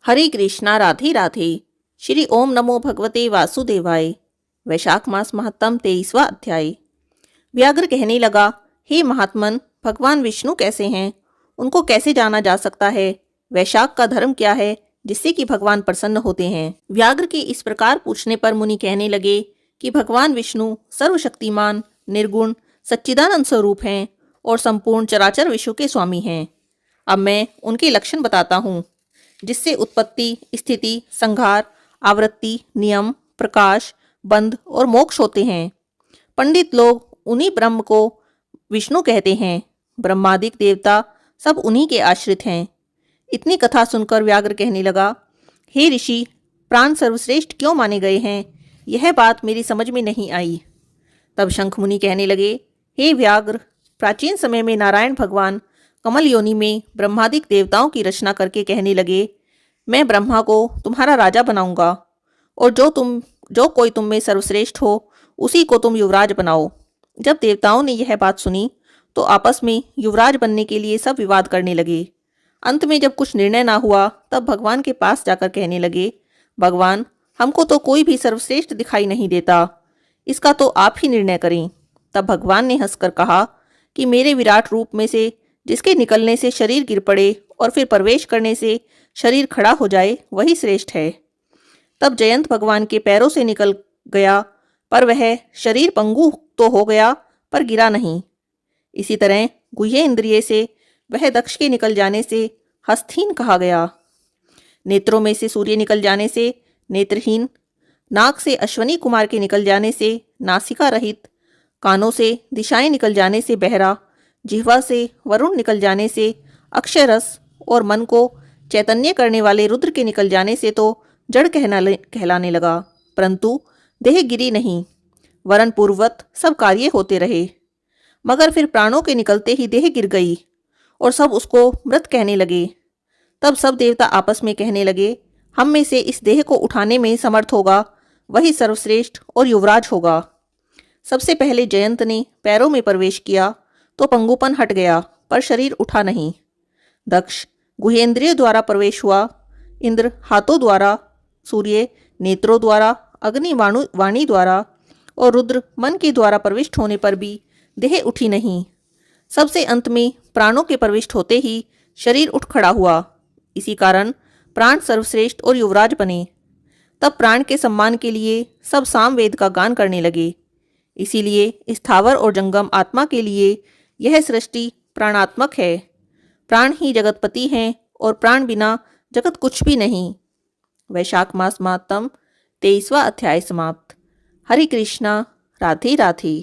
हरे कृष्णा राधे राधे। श्री ओम नमो भगवते वासुदेवाय। वैशाख मास महत्तम 23वां अध्याय। व्याघ्र कहने लगा, हे महात्मन, भगवान विष्णु कैसे हैं? उनको कैसे जाना जा सकता है? वैशाख का धर्म क्या है जिससे कि भगवान प्रसन्न होते हैं? व्याघ्र के इस प्रकार पूछने पर मुनि कहने लगे कि भगवान विष्णु सर्वशक्तिमान, निर्गुण, सच्चिदानंद स्वरूप हैं और संपूर्ण चराचर विश्व के स्वामी हैं। अब मैं उनके लक्षण बताता हूँ, जिससे उत्पत्ति, स्थिति, संहार, आवृत्ति, नियम, प्रकाश, बंध और मोक्ष होते हैं। पंडित लोग उन्हीं ब्रह्म को विष्णु कहते हैं। ब्रह्मादिक देवता सब उन्हीं के आश्रित हैं। इतनी कथा सुनकर व्याघ्र कहने लगा, हे ऋषि, प्राण सर्वश्रेष्ठ क्यों माने गए हैं? यह बात मेरी समझ में नहीं आई। तब शंख मुनि कहने लगे, हे व्याघ्र, प्राचीन समय में नारायण भगवान कमल योनि में ब्रह्मादिक देवताओं की रचना करके कहने लगे, मैं ब्रह्मा को तुम्हारा राजा बनाऊंगा और जो कोई तुम में सर्वश्रेष्ठ हो उसी को तुम युवराज बनाओ। जब देवताओं ने यह बात सुनी तो आपस में युवराज बनने के लिए सब विवाद करने लगे। अंत में जब कुछ निर्णय ना हुआ तब भगवान के पास जाकर कहने लगे, भगवान, हमको तो कोई भी सर्वश्रेष्ठ दिखाई नहीं देता, इसका तो आप ही निर्णय करें। तब भगवान ने हंसकर कहा कि मेरे विराट रूप में से जिसके निकलने से शरीर गिर पड़े और फिर प्रवेश करने से शरीर खड़ा हो जाए वही श्रेष्ठ है। तब जयंत भगवान के पैरों से निकल गया, पर वह शरीर पंगु तो हो गया पर गिरा नहीं। इसी तरह गुह्य इंद्रिय से वह दक्ष के निकल जाने से हस्तहीन कहा गया। नेत्रों में से सूर्य निकल जाने से नेत्रहीन, नाक से अश्वनी कुमार के निकल जाने से नासिका रहित, कानों से दिशाएं निकल जाने से बहरा, जिह्वा से वरुण निकल जाने से अक्षय रस और मन को चैतन्य करने वाले रुद्र के निकल जाने से तो जड़ कहलाने लगा, परंतु देह गिरी नहीं, वरन पूर्ववत सब कार्य होते रहे। मगर फिर प्राणों के निकलते ही देह गिर गई और सब उसको मृत कहने लगे। तब सब देवता आपस में कहने लगे, हम में से इस देह को उठाने में समर्थ होगा वही सर्वश्रेष्ठ और युवराज होगा। सबसे पहले जयंत ने पैरों में प्रवेश किया तो पंगुपन हट गया, पर शरीर उठा नहीं। दक्ष गुहेंद्रिय द्वारा प्रवेश हुआ, इंद्र हाथों द्वारा, सूर्य नेत्रों द्वारा, अग्नि वाणी द्वारा और रुद्र मन के द्वारा प्रविष्ट होने पर भी देह उठी नहीं। सबसे अंत में प्राणों के प्रविष्ट होते ही शरीर उठ खड़ा हुआ। इसी कारण प्राण सर्वश्रेष्ठ और युवराज बने। तब प्राण के सम्मान के लिए सब सामवेद का गान करने लगे। इसीलिए स्थावर और जंगम आत्मा के लिए यह सृष्टि प्राणात्मक है। प्राण ही जगतपति हैं और प्राण बिना जगत कुछ भी नहीं। वैशाख मास महत्तम 23वां अध्याय समाप्त। हरे कृष्णा राधे राधे।